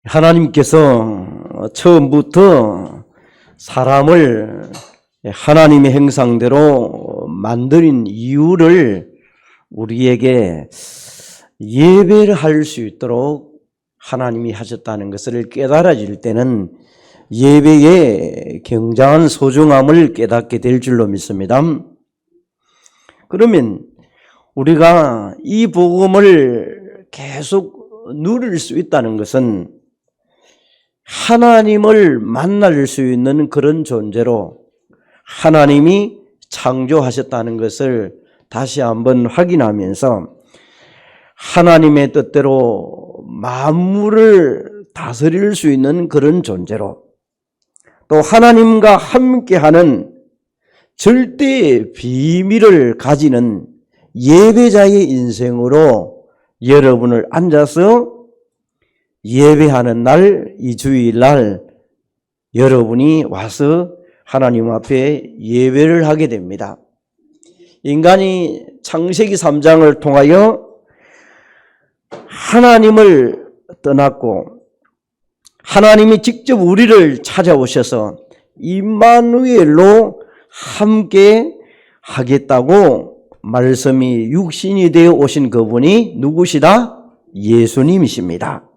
하나님께서 처음부터 사람을 하나님의 형상대로 만든 이유를 우리에게 예배를 할 수 있도록 하나님이 하셨다는 것을 깨달아질 때는 예배의 굉장한 소중함을 깨닫게 될 줄로 믿습니다. 그러면 우리가 이 복음을 계속 누릴 수 있다는 것은 하나님을 만날 수 있는 그런 존재로 하나님이 창조하셨다는 것을 다시 한번 확인하면서 하나님의 뜻대로 만물을 다스릴 수 있는 그런 존재로 또 하나님과 함께하는 절대의 비밀을 가지는 예배자의 인생으로 여러분을 앉아서 예배하는 날, 이 주일날 여러분이 와서 하나님 앞에 예배를 하게 됩니다. 인간이 창세기 3장을 통하여 하나님을 떠났고 하나님이 직접 우리를 찾아오셔서 임마누엘로 함께 하겠다고 말씀이 육신이 되어 오신 그분이 누구시다? 예수님이십니다.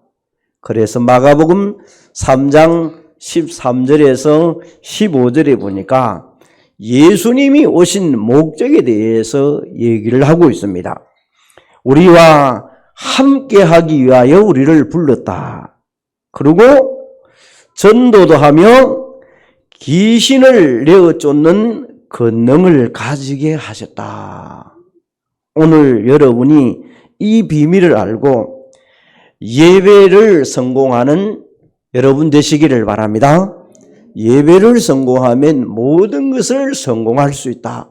그래서 마가복음 3장 13절에서 15절에 보니까 예수님이 오신 목적에 대해서 얘기를 하고 있습니다. 우리와 함께 하기 위하여 우리를 불렀다. 그리고 전도도 하며 귀신을 내어 쫓는 권능을 가지게 하셨다. 오늘 여러분이 이 비밀을 알고 예배를 성공하는 여러분 되시기를 바랍니다. 예배를 성공하면 모든 것을 성공할 수 있다.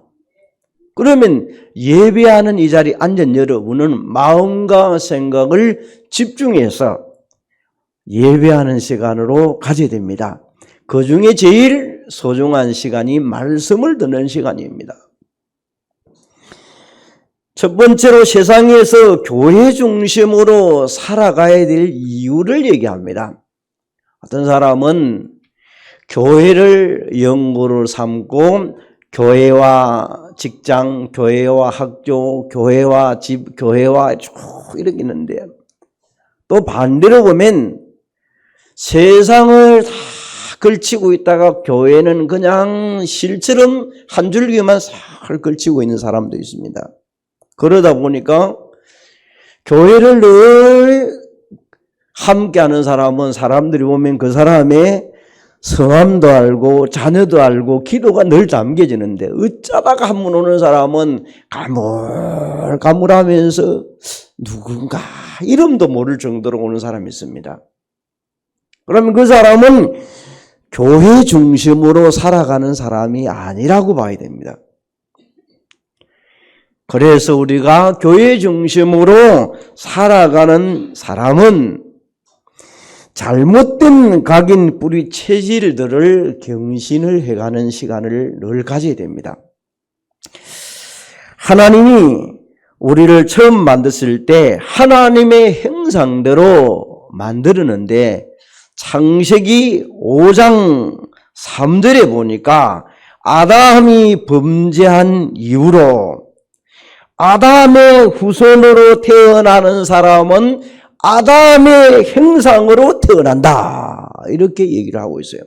그러면 예배하는 이 자리에 앉은 여러분은 마음과 생각을 집중해서 예배하는 시간으로 가져야 됩니다. 그 중에 제일 소중한 시간이 말씀을 듣는 시간입니다. 첫 번째로 세상에서 교회 중심으로 살아가야 될 이유를 얘기합니다. 어떤 사람은 교회를 연구를 삼고 교회와 직장, 교회와 학교, 교회와 집, 교회와 쭉 이렇게 있는데 또 반대로 보면 세상을 다 걸치고 있다가 교회는 그냥 실처럼 한 줄기만 싹 걸치고 있는 사람도 있습니다. 그러다 보니까 교회를 늘 함께하는 사람은 사람들이 보면 그 사람의 성함도 알고 자녀도 알고 기도가 늘 담겨지는데 어쩌다가 한 번 오는 사람은 가물가물하면서 누군가 이름도 모를 정도로 오는 사람이 있습니다. 그러면 그 사람은 교회 중심으로 살아가는 사람이 아니라고 봐야 됩니다. 그래서 우리가 교회 중심으로 살아가는 사람은 잘못된 각인 뿌리 체질들을 경신을 해가는 시간을 늘 가져야 됩니다. 하나님이 우리를 처음 만드실 때 하나님의 형상대로 만들었는데 창세기 5장 3절에 보니까 아담이 범죄한 이후로 아담의 후손으로 태어나는 사람은 아담의 형상으로 태어난다. 이렇게 얘기를 하고 있어요.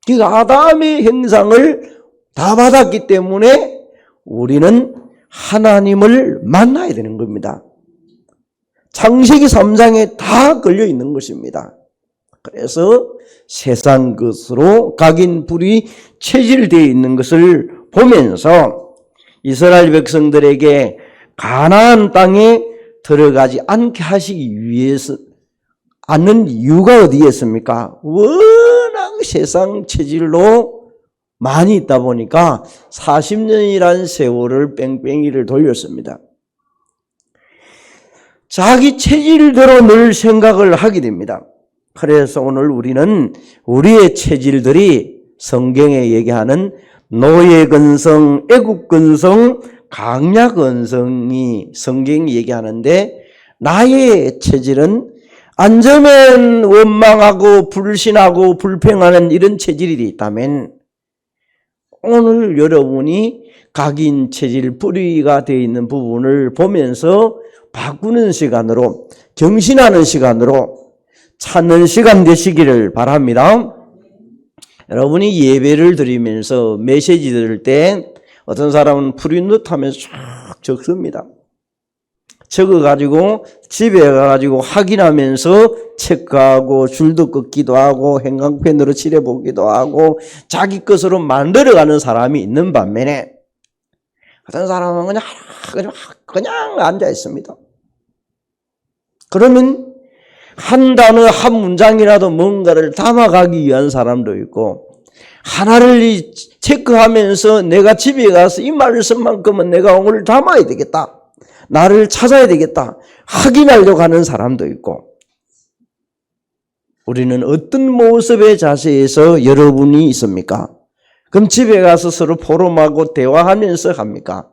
그러니까 아담의 형상을 다 받았기 때문에 우리는 하나님을 만나야 되는 겁니다. 창세기 3장에 다 걸려 있는 것입니다. 그래서 세상 것으로 각인 불이 체질되어 있는 것을 보면서 이스라엘 백성들에게 가나안 땅에 들어가지 않게 하시기 위해서 않는 이유가 어디에 있습니까? 워낙 세상 체질로 많이 있다 보니까 40년이라는 세월을 뺑뺑이를 돌렸습니다. 자기 체질대로 늘 생각을 하게 됩니다. 그래서 오늘 우리는 우리의 체질들이 성경에 얘기하는 노예근성, 애국근성, 강약근성이 성경이 얘기하는데 나의 체질은 안전면 원망하고 불신하고 불평하는 이런 체질이 있다면 오늘 여러분이 각인 체질 뿌리가 되어 있는 부분을 보면서 바꾸는 시간으로 경신하는 시간으로 찾는 시간 되시기를 바랍니다. 여러분이 예배를 드리면서 메시지 들을 때 어떤 사람은 프린트 하면서 쫙 적습니다. 적어가지고 집에 가가지고 확인하면서 체크하고 줄도 긋기도 하고 형광펜으로 칠해보기도 하고 자기 것으로 만들어가는 사람이 있는 반면에 어떤 사람은 그냥 앉아 있습니다. 그러면 한 단어 한 문장이라도 뭔가를 담아가기 위한 사람도 있고 하나를 체크하면서 내가 집에 가서 이 말씀만큼은 내가 오늘 담아야 되겠다. 나를 찾아야 되겠다. 확인하려고 하는 사람도 있고 우리는 어떤 모습의 자세에서 여러분이 있습니까? 그럼 집에 가서 서로 포럼하고 대화하면서 합니까?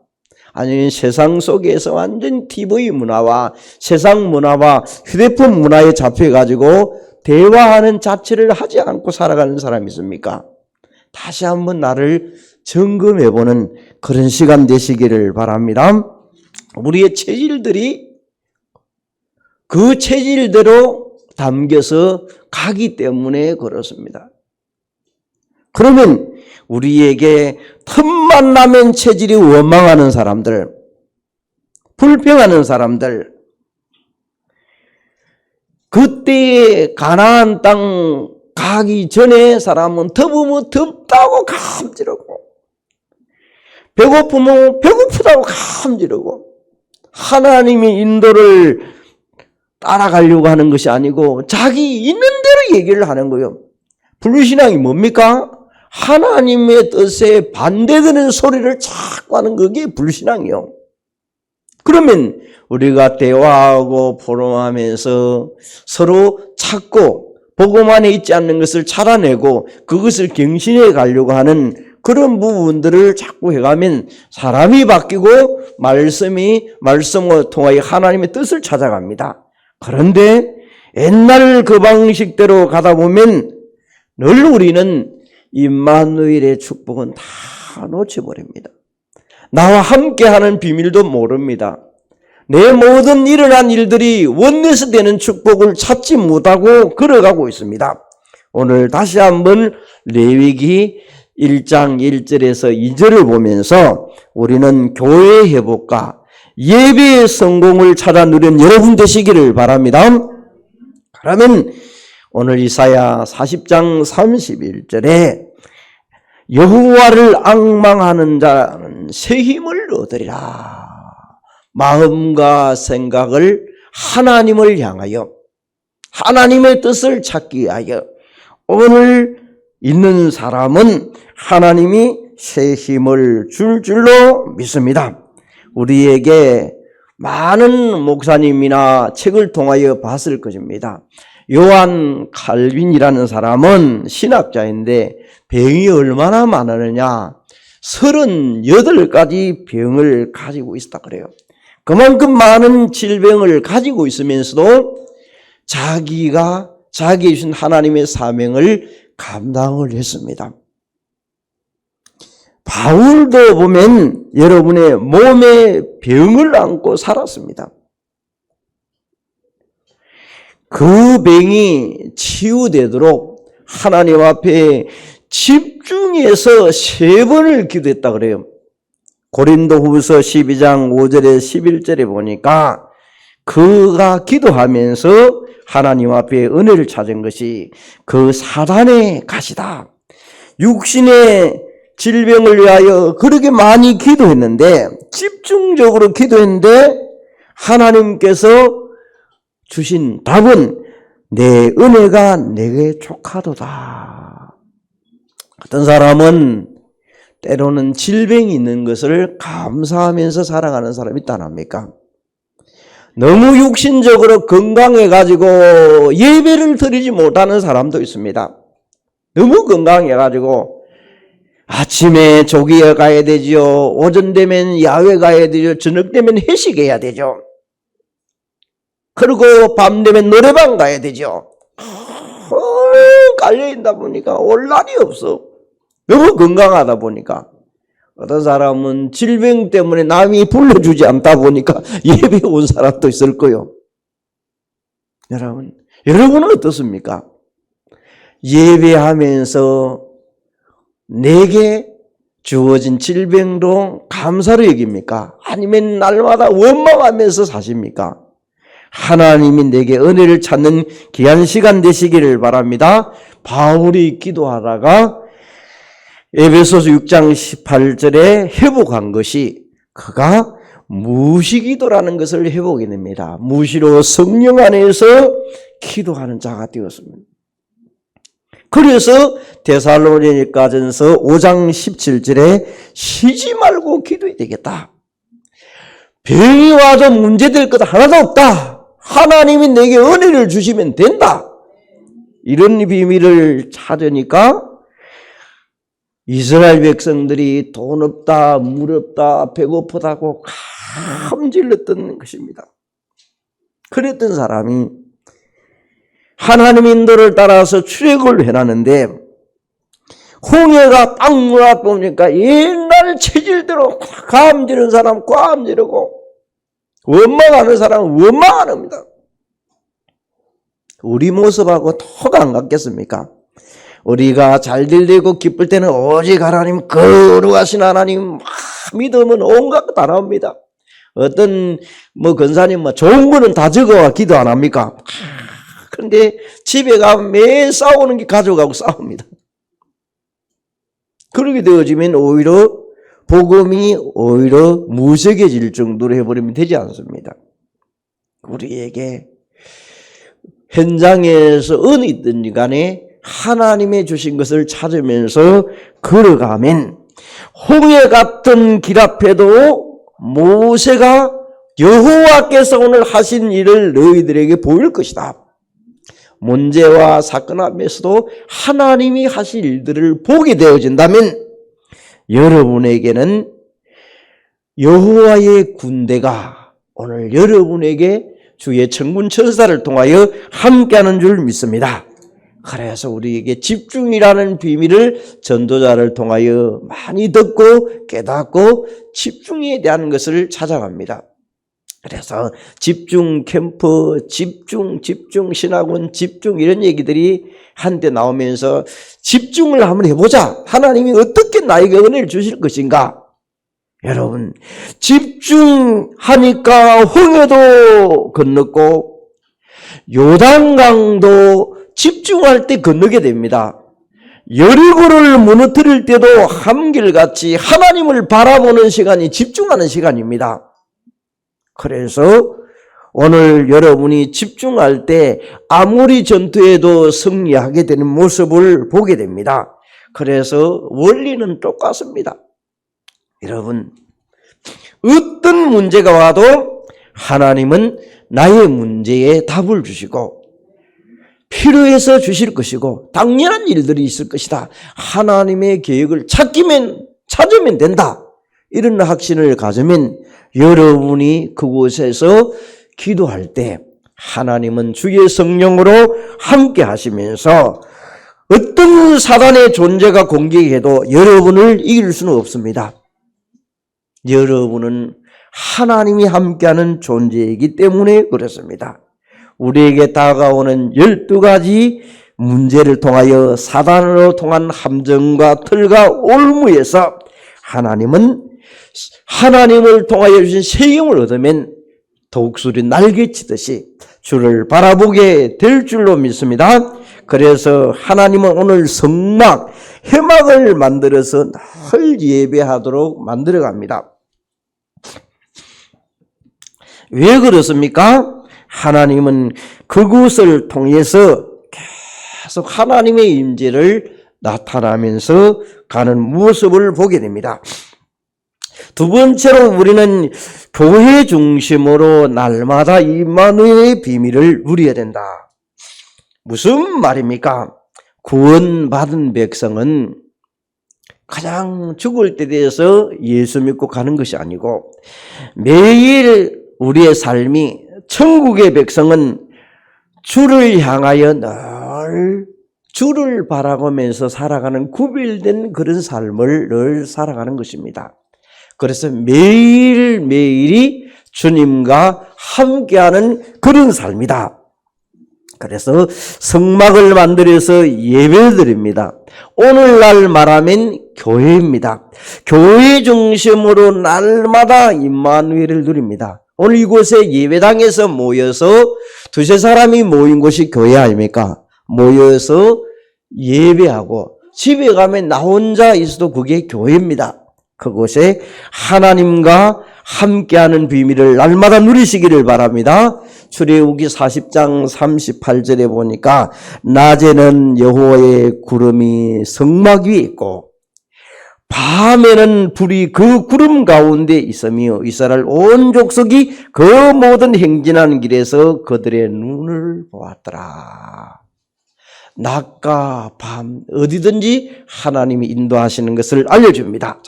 아니면 세상 속에서 완전 TV 문화와 세상 문화와 휴대폰 문화에 잡혀가지고 대화하는 자체를 하지 않고 살아가는 사람이 있습니까? 다시 한번 나를 점검해보는 그런 시간 되시기를 바랍니다. 우리의 체질들이 그 체질대로 담겨서 가기 때문에 그렇습니다. 그러면 우리에게 틈만 나면 체질이 원망하는 사람들, 불평하는 사람들, 그때에 가나안 땅 가기 전에 사람은 더우면 덥다고 감지르고 배고프면 배고프다고 감지르고 하나님의 인도를 따라가려고 하는 것이 아니고 자기 있는 대로 얘기를 하는 거예요. 불신앙이 뭡니까? 하나님의 뜻에 반대되는 소리를 자꾸 하는 그게 불신앙이요. 그러면 우리가 대화하고 포럼하면서 서로 찾고 복음 안에 있지 않는 것을 찾아내고 그것을 경신해 가려고 하는 그런 부분들을 자꾸 해가면 사람이 바뀌고 말씀을 통하여 하나님의 뜻을 찾아갑니다. 그런데 옛날 그 방식대로 가다 보면 늘 우리는 임마누엘의 축복은 다 놓쳐버립니다. 나와 함께하는 비밀도 모릅니다. 내 모든 일어난 일들이 원내에서 되는 축복을 찾지 못하고 걸어가고 있습니다. 오늘 다시 한번 레위기 1장 1절에서 2절을 보면서 우리는 교회의 회복과 예배의 성공을 찾아 누린 여러분 되시기를 바랍니다. 그러면 오늘 이사야 40장 31절에 여호와를 앙망하는 자는 새 힘을 얻으리라. 마음과 생각을 하나님을 향하여 하나님의 뜻을 찾기 위하여 오늘 있는 사람은 하나님이 새 힘을 줄 줄로 믿습니다. 우리에게 많은 목사님이나 책을 통하여 봤을 것입니다. 요한 칼빈이라는 사람은 신학자인데 병이 얼마나 많으느냐 38가지 병을 가지고 있었다 그래요. 그만큼 많은 질병을 가지고 있으면서도 자기가 자기에 주신 하나님의 사명을 감당을 했습니다. 바울도 보면 여러분의 몸에 병을 안고 살았습니다. 그 병이 치유되도록 하나님 앞에 집중해서 3번을 기도했다 그래요. 고린도후서 12장 5절에 11절에 보니까 그가 기도하면서 하나님 앞에 은혜를 찾은 것이 그 사단의 가시다. 육신의 질병을 위하여 그렇게 많이 기도했는데 집중적으로 기도했는데 하나님께서 주신 답은 내 은혜가 내게 족하도다. 어떤 사람은 때로는 질병이 있는 것을 감사하면서 살아가는 사람이 있다 합니까? 너무 육신적으로 건강해가지고 예배를 드리지 못하는 사람도 있습니다. 너무 건강해가지고 아침에 조기에 가야 되죠. 오전 되면 야외 가야 되죠. 저녁 되면 회식해야 되죠. 그리고 밤 되면 노래방 가야 되죠. 깔려있다 보니까 올 날이 없어. 너무 건강하다 보니까. 어떤 사람은 질병 때문에 남이 불러주지 않다 보니까 예배 온 사람도 있을 거요. 여러분은 어떻습니까? 예배하면서 내게 주어진 질병도 감사로 여깁니까? 아니면 날마다 원망하면서 사십니까? 하나님이 내게 은혜를 찾는 귀한 시간 되시기를 바랍니다. 바울이 기도하다가 에베소서 6장 18절에 회복한 것이 그가 무시기도라는 것을 회복해 냅니다. 무시로 성령 안에서 기도하는 자가 되었습니다. 그래서 데살로니가전서 5장 17절에 쉬지 말고 기도해야 되겠다. 병이 와도 문제될 것 하나도 없다. 하나님이 내게 은혜를 주시면 된다. 이런 비밀을 찾으니까 이스라엘 백성들이 돈 없다, 물 없다, 배고프다고 감질렀던 것입니다. 그랬던 사람이 하나님 인도를 따라서 출애굽을 해놨는데 홍해가 딱 물어보니까 옛날 체질대로 감지는 사람 감지르고 원망하는 사람은 원망 안 합니다. 우리 모습하고 토가 안 같겠습니까? 우리가 잘될 되고 기쁠 때는 오직 하나님, 거룩하신 하나님 믿으면 온갖 것 다 나옵니다. 어떤 권사님 좋은 거는 다 적어와 기도 안 합니까? 그런데 집에 가면 매일 싸우는 게 가족하고 싸웁니다. 그렇게 되어지면 오히려 복음이 오히려 무색해질 정도로 해버리면 되지 않습니다. 우리에게 현장에서 어느 있든지 간에 하나님의 주신 것을 찾으면서 걸어가면 홍해 같은 길 앞에도 모세가 여호와께서 오늘 하신 일을 너희들에게 보일 것이다. 문제와 사건 앞에서도 하나님이 하실 일들을 보게 되어진다면 여러분에게는 여호와의 군대가 오늘 여러분에게 주의 천군 천사를 통하여 함께하는 줄 믿습니다. 그래서 우리에게 집중이라는 비밀을 전도자를 통하여 많이 듣고 깨닫고 집중에 대한 것을 찾아갑니다. 그래서 집중 캠프, 집중 신학원, 집중 이런 얘기들이 한때 나오면서 집중을 한번 해보자. 하나님이 어떻게 나에게 은혜를 주실 것인가? 여러분, 집중하니까 홍해도 건넜고 요단강도 집중할 때 건너게 됩니다. 여리고를 무너뜨릴 때도 한결같이 하나님을 바라보는 시간이 집중하는 시간입니다. 그래서 오늘 여러분이 집중할 때 아무리 전투에도 승리하게 되는 모습을 보게 됩니다. 그래서 원리는 똑같습니다. 여러분, 어떤 문제가 와도 하나님은 나의 문제에 답을 주시고 필요해서 주실 것이고 당연한 일들이 있을 것이다. 하나님의 계획을 찾으면 된다. 이런 확신을 가지면 여러분이 그곳에서 기도할 때 하나님은 주의 성령으로 함께 하시면서 어떤 사단의 존재가 공격해도 여러분을 이길 수는 없습니다. 여러분은 하나님이 함께하는 존재이기 때문에 그렇습니다. 우리에게 다가오는 12가지 문제를 통하여 사단으로 통한 함정과 틀과 올무에서 하나님을 통하여 주신 세경을 얻으면 독수리 날개치듯이 주를 바라보게 될 줄로 믿습니다. 그래서 하나님은 오늘 성막, 회막을 만들어서 늘 예배하도록 만들어갑니다. 왜 그렇습니까? 하나님은 그곳을 통해서 계속 하나님의 임재를 나타나면서 가는 모습을 보게 됩니다. 두 번째로 우리는 교회 중심으로 날마다 임마누엘의 비밀을 누려야 된다. 무슨 말입니까? 구원받은 백성은 그냥 죽을 때 돼서 예수 믿고 가는 것이 아니고 매일 우리의 삶이 천국의 백성은 주를 향하여 늘 주를 바라보면서 살아가는 구별된 그런 삶을 늘 살아가는 것입니다. 그래서 매일매일이 주님과 함께하는 그런 삶이다. 그래서 성막을 만들어서 예배드립니다. 오늘날 말하면 교회입니다. 교회 중심으로 날마다 임마누엘을 누립니다. 오늘 이곳에 예배당에서 모여서 두세 사람이 모인 곳이 교회 아닙니까? 모여서 예배하고 집에 가면 나 혼자 있어도 그게 교회입니다. 그곳에 하나님과 함께하는 비밀을 날마다 누리시기를 바랍니다. 출애굽기 40장 38절에 보니까 낮에는 여호와의 구름이 성막 위에 있고 밤에는 불이 그 구름 가운데 있으며 이스라엘 온 족속이 그 모든 행진하는 길에서 그들의 눈을 보았더라. 낮과 밤 어디든지 하나님이 인도하시는 것을 알려줍니다.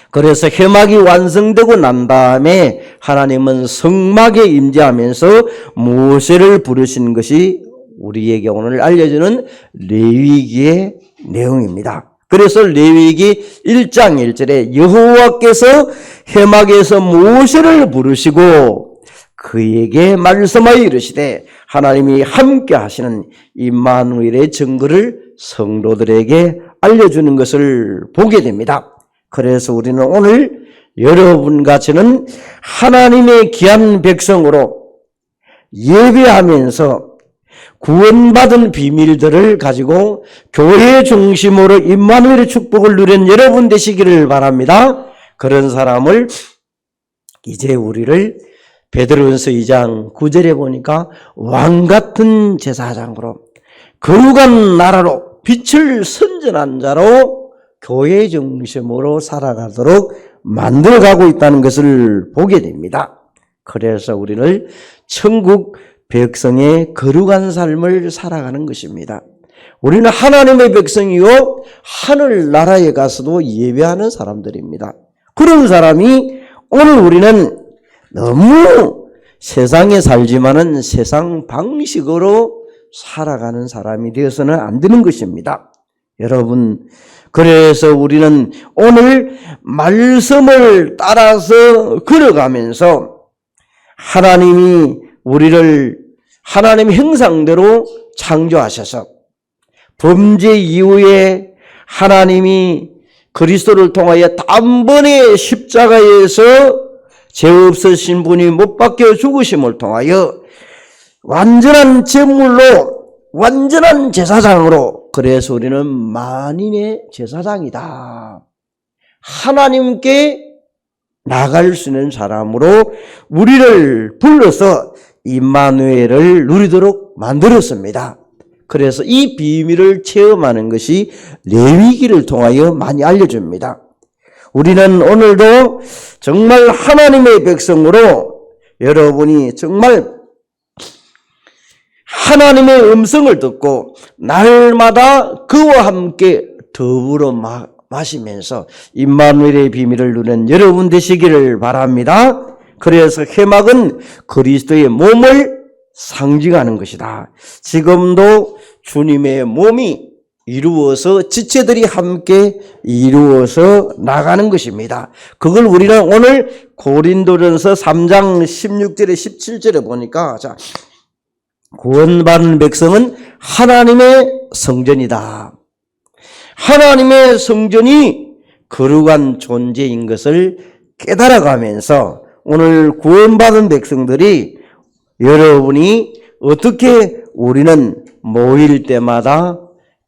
그래서 회막이 완성되고 난 다음에 하나님은 성막에 임재하면서 모세를 부르신 것이 우리에게 오늘 알려주는 레위기의 내용입니다. 그래서 레위기 1장 1절에 여호와께서 회막에서 모세를 부르시고 그에게 말씀하여 이르시되 하나님이 함께 하시는 임마누엘의 증거를 성도들에게 알려주는 것을 보게 됩니다. 그래서 우리는 오늘 여러분과 저는 하나님의 귀한 백성으로 예배하면서 구원받은 비밀들을 가지고 교회 중심으로 임마누엘의 축복을 누린 여러분 되시기를 바랍니다. 그런 사람을 이제 우리를 베드로전서 2장 9절에 보니까 왕같은 제사장으로 거룩한 나라로 빛을 선전한 자로 교회 중심으로 살아가도록 만들어가고 있다는 것을 보게 됩니다. 그래서 우리는 천국 백성의 거룩한 삶을 살아가는 것입니다. 우리는 하나님의 백성이요 하늘나라에 가서도 예배하는 사람들입니다. 그런 사람이 오늘 우리는 너무 세상에 살지만은 세상 방식으로 살아가는 사람이 되어서는 안 되는 것입니다. 여러분, 그래서 우리는 오늘 말씀을 따라서 걸어가면서 하나님이 우리를 하나님 형상대로 창조하셔서 범죄 이후에 하나님이 그리스도를 통하여 단번에 십자가에서 죄 없으신 분이 못 박혀 죽으심을 통하여 완전한 제물로 완전한 제사장으로 그래서 우리는 만인의 제사장이다. 하나님께 나갈 수 있는 사람으로 우리를 불러서 임마누엘을 누리도록 만들었습니다. 그래서 이 비밀을 체험하는 것이 레위기를 통하여 많이 알려줍니다. 우리는 오늘도 정말 하나님의 백성으로 여러분이 정말 하나님의 음성을 듣고 날마다 그와 함께 더불어 마시면서 임마누엘의 비밀을 누리는 여러분 되시기를 바랍니다. 그래서 회막은 그리스도의 몸을 상징하는 것이다. 지금도 주님의 몸이 이루어서 지체들이 함께 이루어서 나가는 것입니다. 그걸 우리는 오늘 고린도전서 3장 16절에 17절에 보니까 자, 구원받은 백성은 하나님의 성전이다. 하나님의 성전이 거룩한 존재인 것을 깨달아가면서 오늘 구원받은 백성들이 여러분이 어떻게 우리는 모일 때마다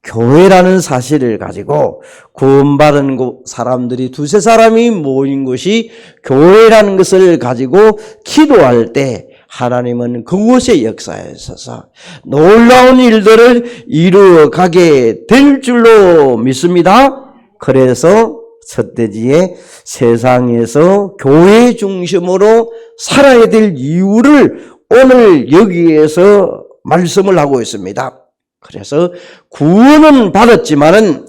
교회라는 사실을 가지고 구원받은 사람들이 두세 사람이 모인 것이 교회라는 것을 가지고 기도할 때 하나님은 그곳에 역사하셔서 놀라운 일들을 이루어가게 될 줄로 믿습니다. 그래서 첫째지에 세상에서 교회 중심으로 살아야 될 이유를 오늘 여기에서 말씀을 하고 있습니다. 그래서 구원은 받았지만은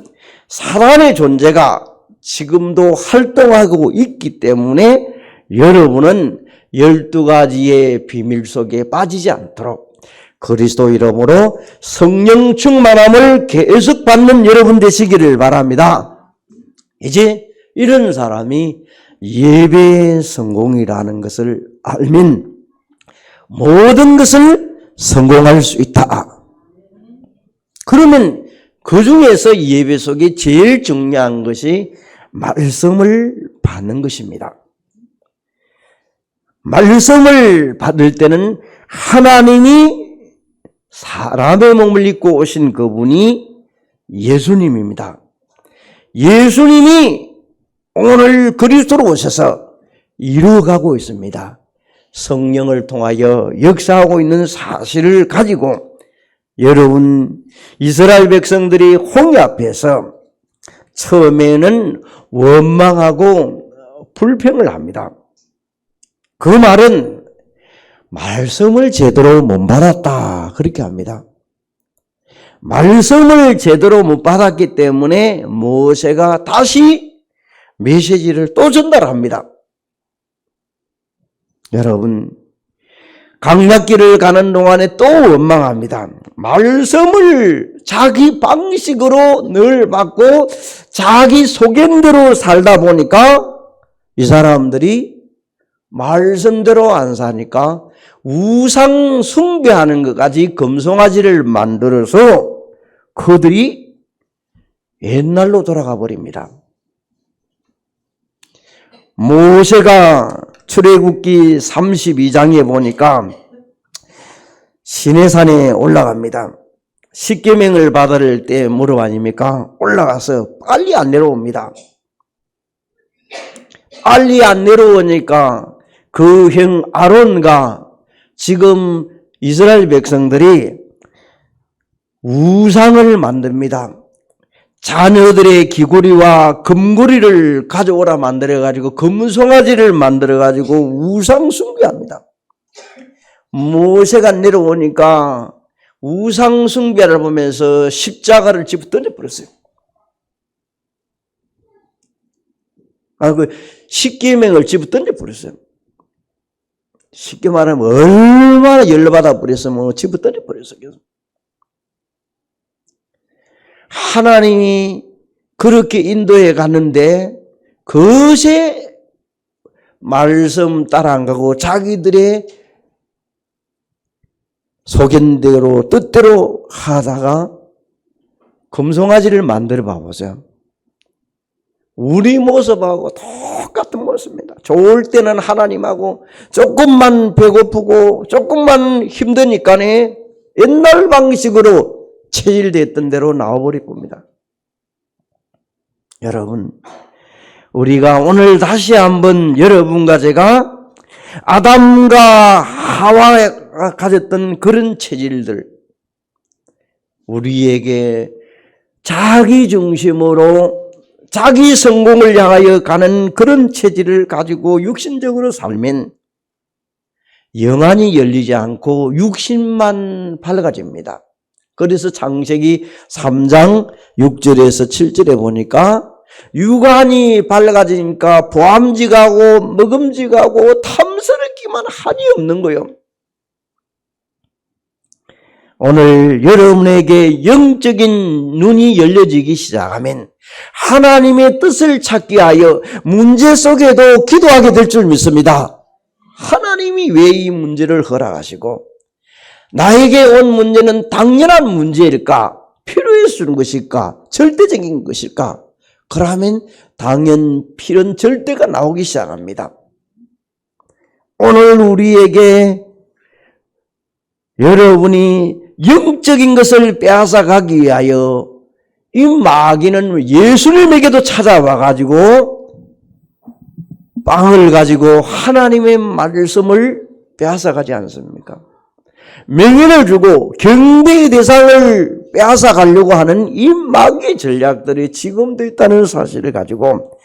사단의 존재가 지금도 활동하고 있기 때문에 여러분은 12가지의 비밀 속에 빠지지 않도록 그리스도 이름으로 성령 충만함을 계속 받는 여러분 되시기를 바랍니다. 이제 이런 사람이 예배의 성공이라는 것을 알면 모든 것을 성공할 수 있다. 그러면 그 중에서 예배 속에 제일 중요한 것이 말씀을 받는 것입니다. 말씀을 받을 때는 하나님이 사람의 몸을 입고 오신 그분이 예수님입니다. 예수님이 오늘 그리스도로 오셔서 이루어가고 있습니다. 성령을 통하여 역사하고 있는 사실을 가지고 여러분 이스라엘 백성들이 홍해 앞에서 처음에는 원망하고 불평을 합니다. 그 말은 말씀을 제대로 못 받았다 그렇게 합니다. 말씀을 제대로 못 받았기 때문에 모세가 다시 메시지를 또 전달합니다. 여러분 강약길을 가는 동안에 또 원망합니다. 말씀을 자기 방식으로 늘 받고 자기 소견대로 살다 보니까 이 사람들이 말씀대로 안 사니까 우상 숭배하는 것까지 금송아지를 만들어서 그들이 옛날로 돌아가 버립니다. 모세가 출애굽기 32장에 보니까 시내산에 올라갑니다. 십계명을 받을 때 무릎 아닙니까? 올라가서 빨리 안 내려옵니다. 빨리 안 내려오니까 그 형 아론과 지금 이스라엘 백성들이 우상을 만듭니다. 자녀들의 귀고리와 금고리를 가져오라 만들어가지고 금송아지를 만들어가지고 우상 숭배합니다. 모세가 내려오니까 우상 숭배를 보면서 십자가를 집어 던져버렸어요. 그 십계명을 집어 던져버렸어요. 쉽게 말하면 얼마나 열받아 버렸으면 집어 던져버렸어요. 하나님이 그렇게 인도해 갔는데 그것에 말씀 따라 안 가고 자기들의 소견대로 뜻대로 하다가 금송아지를 만들어 봐보세요. 우리 모습하고 똑같은 모습입니다. 좋을 때는 하나님하고 조금만 배고프고 조금만 힘드니까 옛날 방식으로 체질됐던 대로 나와버릴 겁니다. 여러분, 우리가 오늘 다시 한번 여러분과 제가 아담과 하와가 가졌던 그런 체질들, 우리에게 자기 중심으로 자기 성공을 향하여 가는 그런 체질을 가지고 육신적으로 살면 영안이 열리지 않고 육신만 밝아집니다. 그래서 창세기 3장 6절에서 7절에 보니까 육안이 밝아지니까 보암직하고 먹음직하고 탐스럽기만 한이 없는 거예요. 오늘 여러분에게 영적인 눈이 열려지기 시작하면 하나님의 뜻을 찾기 위하여 문제 속에도 기도하게 될 줄 믿습니다. 하나님이 왜 이 문제를 허락하시고 나에게 온 문제는 당연한 문제일까? 필요해서 것일까? 절대적인 것일까? 그러면 당연 필연 절대가 나오기 시작합니다. 오늘 우리에게 여러분이 영적인 것을 빼앗아가기 위하여 이 마귀는 예수님에게도 찾아와가지고 빵을 가지고 하나님의 말씀을 빼앗아가지 않습니까? 명예를 주고 경배의 대상을 빼앗아가려고 하는 이 마귀의 전략들이 지금도 있다는 사실을 가지고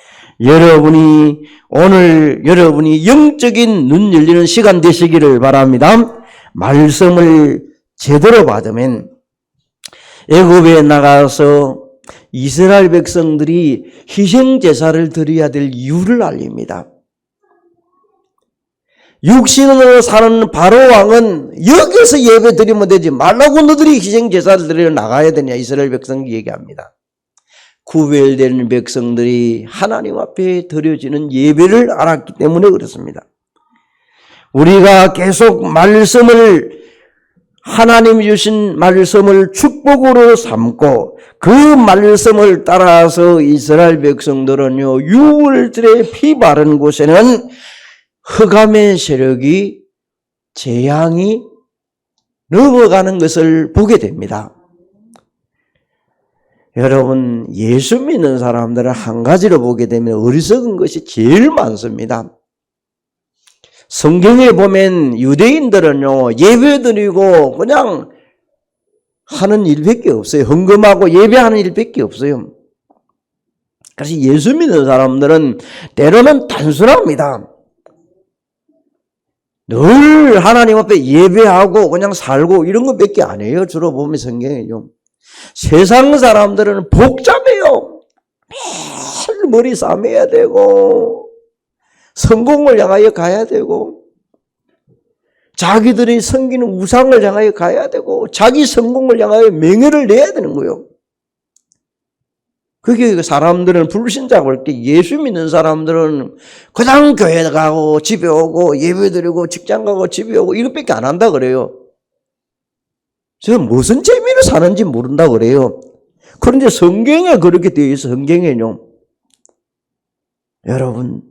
오늘 여러분이 영적인 눈 열리는 시간 되시기를 바랍니다. 말씀을 제대로 받으면 애굽에 나가서 이스라엘 백성들이 희생 제사를 드려야 될 이유를 알립니다. 육신으로 사는 바로왕은 여기서 예배 드리면 되지 말라고 너들이 희생제사를 드리러 나가야 되냐 이스라엘 백성이 얘기합니다. 구별된 백성들이 하나님 앞에 드려지는 예배를 알았기 때문에 그렇습니다. 우리가 계속 하나님이 주신 말씀을 축복으로 삼고 그 말씀을 따라서 이스라엘 백성들은요, 유월절에 피 바른 곳에는 흑암의 세력이 재앙이 넘어가는 것을 보게 됩니다. 여러분, 예수 믿는 사람들은 한 가지로 보게 되면 어리석은 것이 제일 많습니다. 성경에 보면 유대인들은요, 예배드리고 그냥 하는 일밖에 없어요. 헌금하고 예배하는 일밖에 없어요. 그래서 예수 믿는 사람들은 때로는 단순합니다. 늘 하나님 앞에 예배하고 그냥 살고 이런 것밖에 안 해요. 주로 보면 성경에요. 세상 사람들은 복잡해요. 매일 머리 싸매야 되고 성공을 향하여 가야 되고 자기들이 섬기는 우상을 향하여 가야 되고 자기 성공을 향하여 명예를 내야 되는 거예요. 그게 사람들은 불신자고 이렇게 예수 믿는 사람들은 그냥 교회 가고 집에 오고 예배드리고 직장 가고 집에 오고 이것밖에 안 한다 그래요. 제가 무슨 재미로 사는지 모른다 그래요. 그런데 성경에 그렇게 되어 있어. 성경에요. 여러분,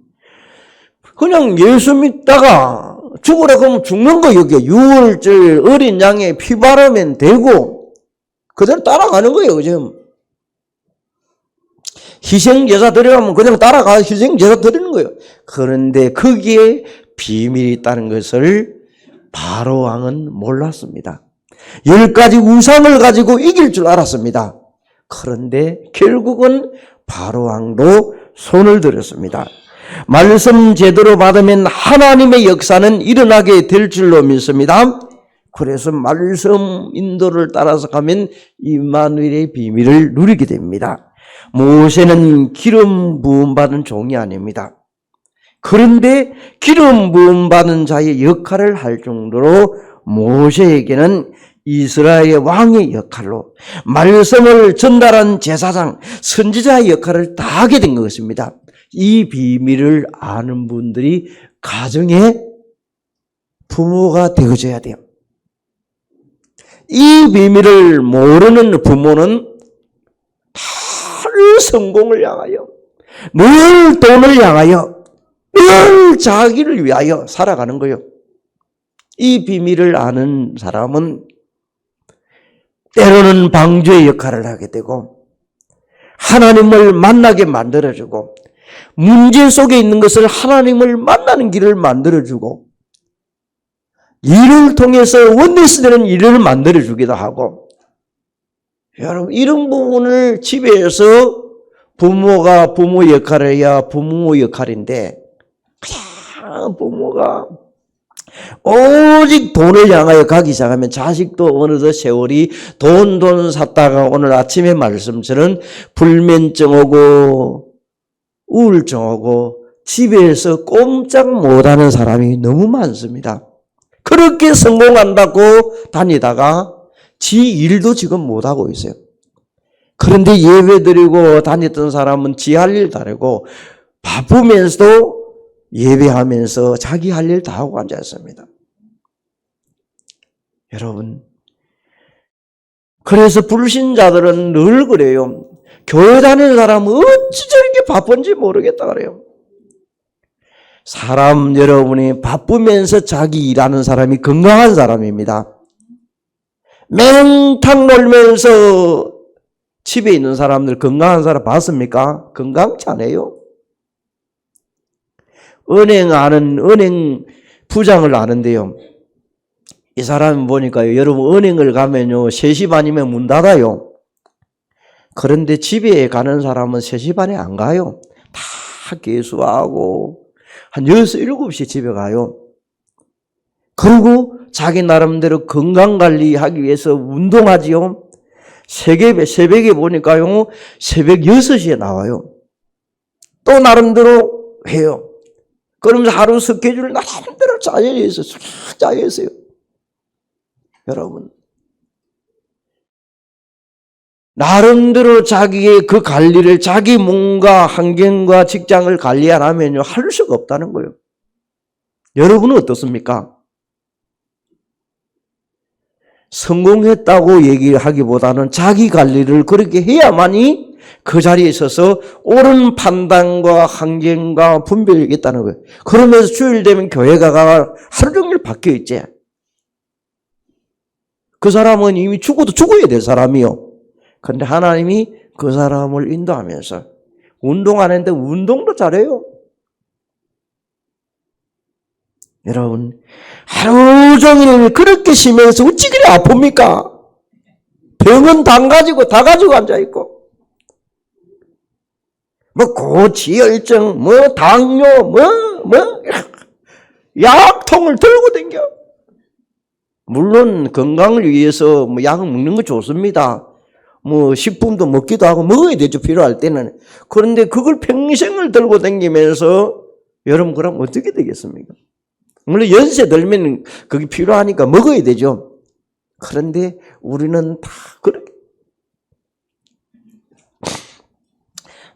그냥 예수 믿다가 죽으라 그러면 죽는 거 여기에 유월절 어린 양에 피 바르면 되고 그대로 따라가는 거예요. 그죠? 희생제사 드리려면 그냥 따라가서 희생제사 드리는 거예요. 그런데 거기에 비밀이 있다는 것을 바로왕은 몰랐습니다. 10가지 우상을 가지고 이길 줄 알았습니다. 그런데 결국은 바로왕도 손을 들었습니다. 말씀 제대로 받으면 하나님의 역사는 일어나게 될 줄로 믿습니다. 그래서 말씀 인도를 따라서 가면 임마누엘의 비밀을 누리게 됩니다. 모세는 기름 부음 받은 종이 아닙니다. 그런데 기름 부음 받은 자의 역할을 할 정도로 모세에게는 이스라엘의 왕의 역할로 말씀을 전달한 제사장, 선지자의 역할을 다 하게 된 것입니다. 이 비밀을 아는 분들이 가정의 부모가 되어줘야 돼요. 이 비밀을 모르는 부모는 늘 성공을 향하여, 늘 돈을 향하여, 늘 자기를 위하여 살아가는 거예요. 이 비밀을 아는 사람은 때로는 방주의 역할을 하게 되고 하나님을 만나게 만들어주고 문제 속에 있는 것을 하나님을 만나는 길을 만들어주고 일을 통해서 원리스되는 일을 만들어주기도 하고 여러분 이런 부분을 집에서 부모가 부모 역할을 해야 부모 역할인데 그냥 부모가 오직 돈을 향하여 가기 시작하면 자식도 어느덧 세월이 돈 샀다가 오늘 아침에 말씀처럼 불면증 오고 우울증 오고 집에서 꼼짝 못하는 사람이 너무 많습니다. 그렇게 성공한다고 다니다가 지 일도 지금 못하고 있어요. 그런데 예배드리고 다녔던 사람은 지 할 일 다르고 바쁘면서도 예배하면서 자기 할 일 다 하고 앉아있습니다. 여러분, 그래서 불신자들은 늘 그래요. 교회 다니는 사람은 어찌 저렇게 바쁜지 모르겠다 그래요. 사람 여러분이 바쁘면서 자기 일하는 사람이 건강한 사람입니다. 맹탕 놀면서 집에 있는 사람들 건강한 사람 봤습니까? 건강치 않아요. 은행 부장을 아는데요. 이 사람 보니까요, 여러분 은행을 가면요, 3시 반이면 문 닫아요. 그런데 집에 가는 사람은 3시 반에 안 가요. 다 개수하고, 한 6, 7시 집에 가요. 그리고 자기 나름대로 건강관리하기 위해서 운동하지요. 새벽에 보니까요, 새벽 6시에 나와요. 또 나름대로 해요. 그러면서 하루 스케줄을 나름대로 짜여 있어요. 쫙 짜여 있어요. 여러분. 나름대로 자기의 그 관리를 자기 몸과 환경과 직장을 관리 안 하면요, 할 수가 없다는 거예요. 여러분은 어떻습니까? 성공했다고 얘기하기보다는 자기 관리를 그렇게 해야만이 그 자리에 있어서 옳은 판단과 환경과 분별력이 있다는 거예요. 그러면서 주일 되면 교회 가가 하루 종일 바뀌어 있지. 그 사람은 이미 죽어도 죽어야 될 사람이요. 그런데 하나님이 그 사람을 인도하면서 운동 안 했는데 운동도 잘해요. 여러분, 하루 종일 그렇게 쉬면서 어찌 그리 아픕니까? 병은 다 가지고 앉아있고. 고지혈증, 당뇨, 약통을 들고 다녀. 물론 건강을 위해서 약을 먹는 거 좋습니다. 식품도 먹기도 하고 먹어야 되죠, 필요할 때는. 그런데 그걸 평생을 들고 다니면서 여러분 그럼 어떻게 되겠습니까? 물론 연세 들면 그게 필요하니까 먹어야 되죠. 그런데 우리는 다 그렇게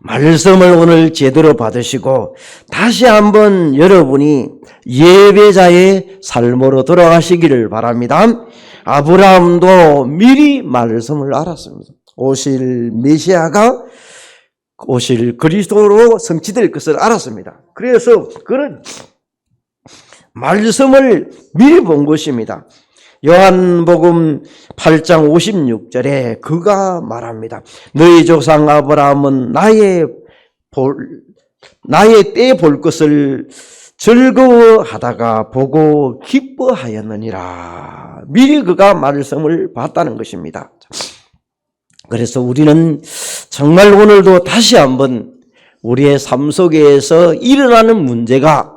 말씀을 오늘 제대로 받으시고 다시 한번 여러분이 예배자의 삶으로 돌아가시기를 바랍니다. 아브라함도 미리 말씀을 알았습니다. 오실 메시아가 오실 그리스도로 성취될 것을 알았습니다. 그래서 그런 말씀을 미리 본 것입니다. 요한복음 8장 56절에 그가 말합니다. 너희 조상 아브라함은 나의 때 볼 것을 즐거워하다가 보고 기뻐하였느니라. 미리 그가 말씀을 봤다는 것입니다. 그래서 우리는 정말 오늘도 다시 한번 우리의 삶 속에서 일어나는 문제가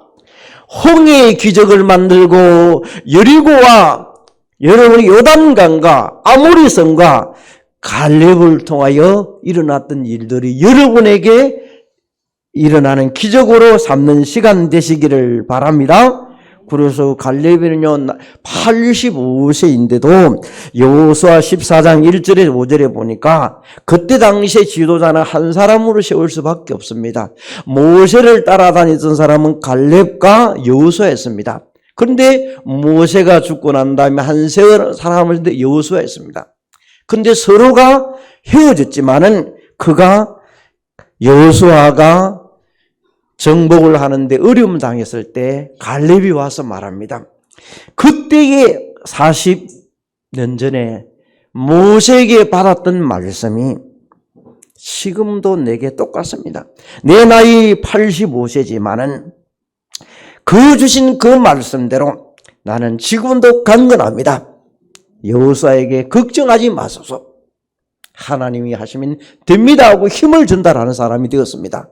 홍해의 기적을 만들고 여리고와 여러분이 요단강과 아모리성과 갈렙을 통하여 일어났던 일들이 여러분에게 일어나는 기적으로 삼는 시간 되시기를 바랍니다. 그래서 갈렙이는요 85세인데도 여호수아 14장 1절에 5절에 보니까 그때 당시에 지도자는 한 사람으로 세울 수밖에 없습니다. 모세를 따라다니던 사람은 갈렙과 여호수아였습니다. 그런데 모세가 죽고 난 다음에 한 사람을 여호수아였습니다. 그런데 서로가 헤어졌지만은 그가 여호수아가 정복을 하는데 어려움 당했을 때 갈렙이 와서 말합니다. 그때에 40년 전에 모세에게 받았던 말씀이 지금도 내게 똑같습니다. 내 나이 85세지만은 그 주신 그 말씀대로 나는 지금도 강건합니다. 여호수아에게 걱정하지 마소서. 하나님이 하시면 됩니다 하고 힘을 준다라는 사람이 되었습니다.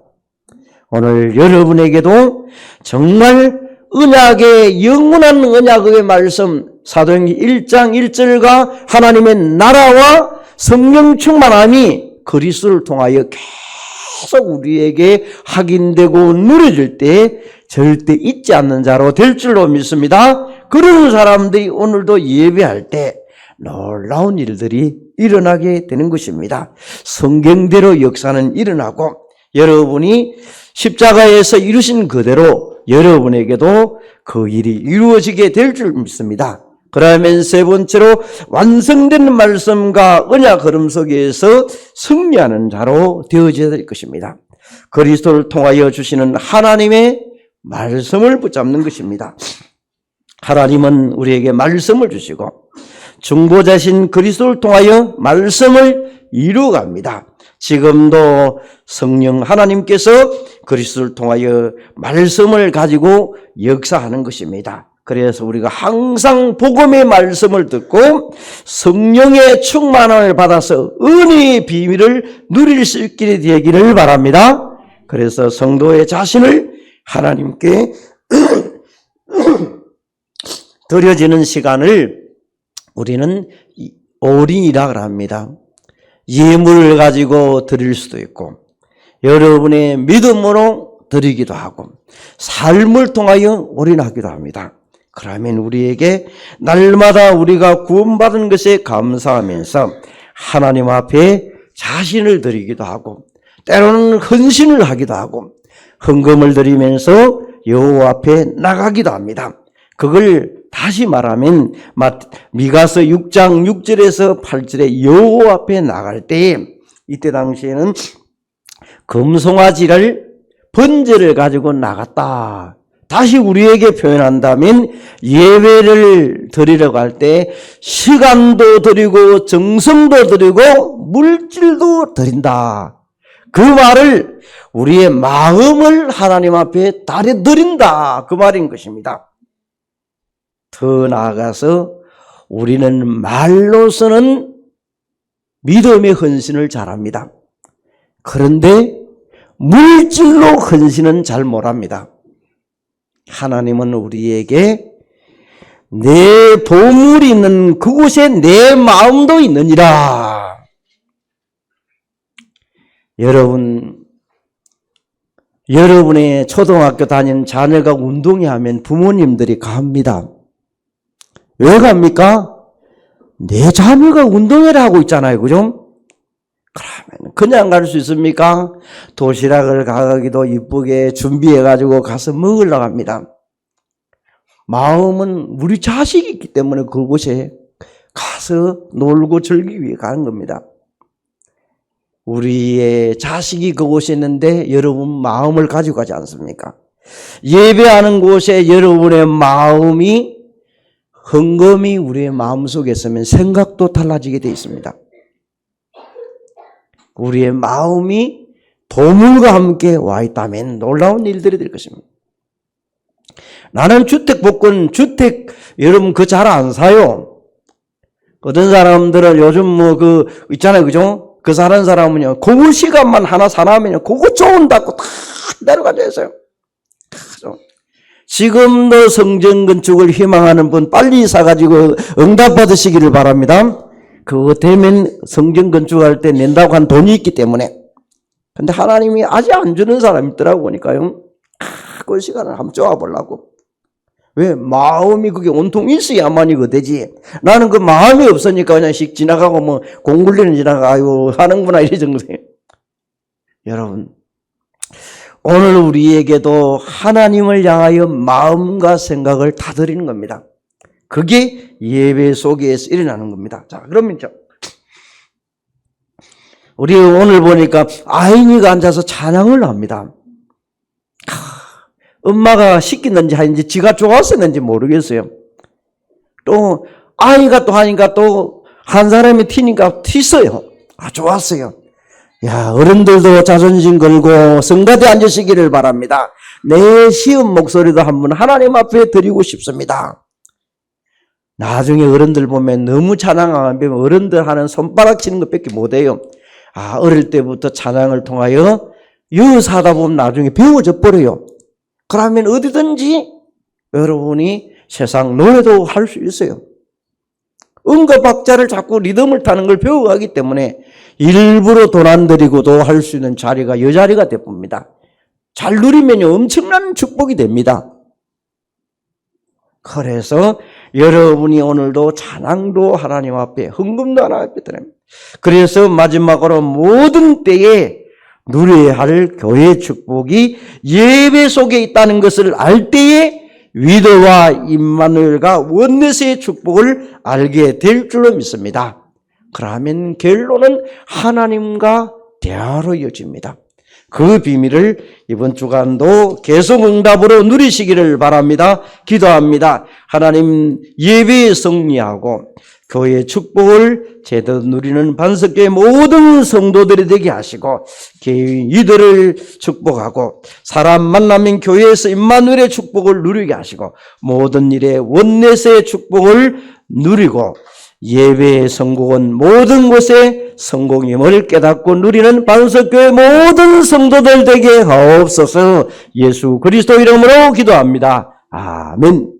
오늘 여러분에게도 정말 언약의 영원한 언약의 말씀 사도행전 1장 1절과 하나님의 나라와 성령 충만함이 그리스도를 통하여 계속 우리에게 확인되고 누려질 때 절대 잊지 않는 자로 될 줄로 믿습니다. 그런 사람들이 오늘도 예배할 때 놀라운 일들이 일어나게 되는 것입니다. 성경대로 역사는 일어나고 여러분이 십자가에서 이루신 그대로 여러분에게도 그 일이 이루어지게 될 줄 믿습니다. 그러면 세 번째로 완성된 말씀과 언약 흐름 속에서 승리하는 자로 되어져야 될 것입니다. 그리스도를 통하여 주시는 하나님의 말씀을 붙잡는 것입니다. 하나님은 우리에게 말씀을 주시고 중보자신 그리스도를 통하여 말씀을 이루어갑니다. 지금도 성령 하나님께서 그리스도를 통하여 말씀을 가지고 역사하는 것입니다. 그래서 우리가 항상 복음의 말씀을 듣고 성령의 충만함을 받아서 은혜의 비밀을 누릴 수 있게 되기를 바랍니다. 그래서 성도의 자신을 하나님께 드려지는 시간을 우리는 올인이라고 합니다. 예물을 가지고 드릴 수도 있고 여러분의 믿음으로 드리기도 하고 삶을 통하여 올인하기도 합니다. 그러면 우리에게 날마다 우리가 구원받은 것에 감사하면서 하나님 앞에 자신을 드리기도 하고 때로는 헌신을 하기도 하고 헌금을 드리면서 여호와 앞에 나가기도 합니다. 그걸 다시 말하면 미가서 6장 6절에서 8절에 여호와 앞에 나갈 때에 이때 당시에는 금송아지를 번제를 가지고 나갔다. 다시 우리에게 표현한다면 예배를 드리러 갈 때 시간도 드리고 정성도 드리고 물질도 드린다. 그 말을 우리의 마음을 하나님 앞에 드린다. 그 말인 것입니다. 더 나아가서 우리는 말로서는 믿음의 헌신을 잘합니다. 그런데 물질로 헌신은 잘 못합니다. 하나님은 우리에게 내 보물이 있는 그곳에 내 마음도 있느니라. 여러분의 초등학교 다니는 자녀가 운동회 하면 부모님들이 갑니다. 왜 갑니까? 내 자녀가 운동회를 하고 있잖아요. 그죠? 그러면 그냥 갈 수 있습니까? 도시락을 가기도 이쁘게 준비해가지고 가서 먹으려고 합니다. 마음은 우리 자식이 있기 때문에 그곳에 가서 놀고 즐기기 위해 가는 겁니다. 우리의 자식이 그곳에 있는데 여러분 마음을 가지고 가지 않습니까? 예배하는 곳에 여러분의 마음이 헌금이 우리의 마음속에 있으면 생각도 달라지게 되어 있습니다. 우리의 마음이 도물과 함께 와 있다면 놀라운 일들이 될 것입니다. 나는 주택복권, 여러분 그거 잘 안 사요. 어떤 사람들은 요즘 있잖아요. 그죠? 그 사는 사람은요, 그 시간만 하나 사나면요, 그거 좋은다고 다 내려가져 있어요. 지금도 성전 건축을 희망하는 분 빨리 사가지고 응답받으시기를 바랍니다. 그거 되면 성전 건축할 때 낸다고 한 돈이 있기 때문에. 근데 하나님이 아직 안 주는 사람이 있더라고 보니까요. 그 시간을 한번 쪼아보려고. 왜? 마음이 그게 온통 있어야만 이거 되지. 나는 그 마음이 없으니까 그냥 씩 지나가고 공굴리는 지나가요 하는구나 이래 정도예요. 여러분, 오늘 우리에게도 하나님을 향하여 마음과 생각을 다 드리는 겁니다. 그게 예배 속에서 일어나는 겁니다. 자, 그러면 우리 오늘 보니까 아이니가 앉아서 찬양을 합니다. 엄마가 시켰는지 하는지 지가 좋았었는지 모르겠어요. 또 아이가 또 하니까 또 한 사람이 튀니까 튀어요. 좋았어요. 야, 어른들도 자존심 걸고 성가대 앉으시기를 바랍니다. 내 시험 목소리도 한번 하나님 앞에 드리고 싶습니다. 나중에 어른들 보면 너무 찬양 안 하면 어른들 하는 손바닥 치는 것밖에 못해요. 어릴 때부터 찬양을 통하여 유사하다 보면 나중에 배워져 버려요. 그러면 어디든지 여러분이 세상 노래도 할 수 있어요. 음과 박자를 자꾸 리듬을 타는 걸 배워가기 때문에 일부러 돈 안 들이고도 할 수 있는 자리가 여자리가 되봅니다. 잘 누리면요 엄청난 축복이 됩니다. 그래서 여러분이 오늘도 찬양도 하나님 앞에 헌금도 하나님 앞에 드립니다. 그래서 마지막으로 모든 때에 누려야 할 교회의 축복이 예배 속에 있다는 것을 알 때에 위도와 임마누엘과 원넷의 축복을 알게 될 줄로 믿습니다. 그러면 결론은 하나님과 대화로 이어집니다. 그 비밀을 이번 주간도 계속 응답으로 누리시기를 바랍니다. 기도합니다. 하나님 예배에 승리하고 교회의 축복을 제대로 누리는 반석교회 모든 성도들이 되게 하시고 이들을 축복하고 사람 만나면 교회에서 임마누엘의 축복을 누리게 하시고 모든 일에 원넷의 축복을 누리고 예배의 성공은 모든 곳에 성공임을 깨닫고 누리는 반석교회 모든 성도들 되게 하옵소서. 예수 그리스도 이름으로 기도합니다. 아멘.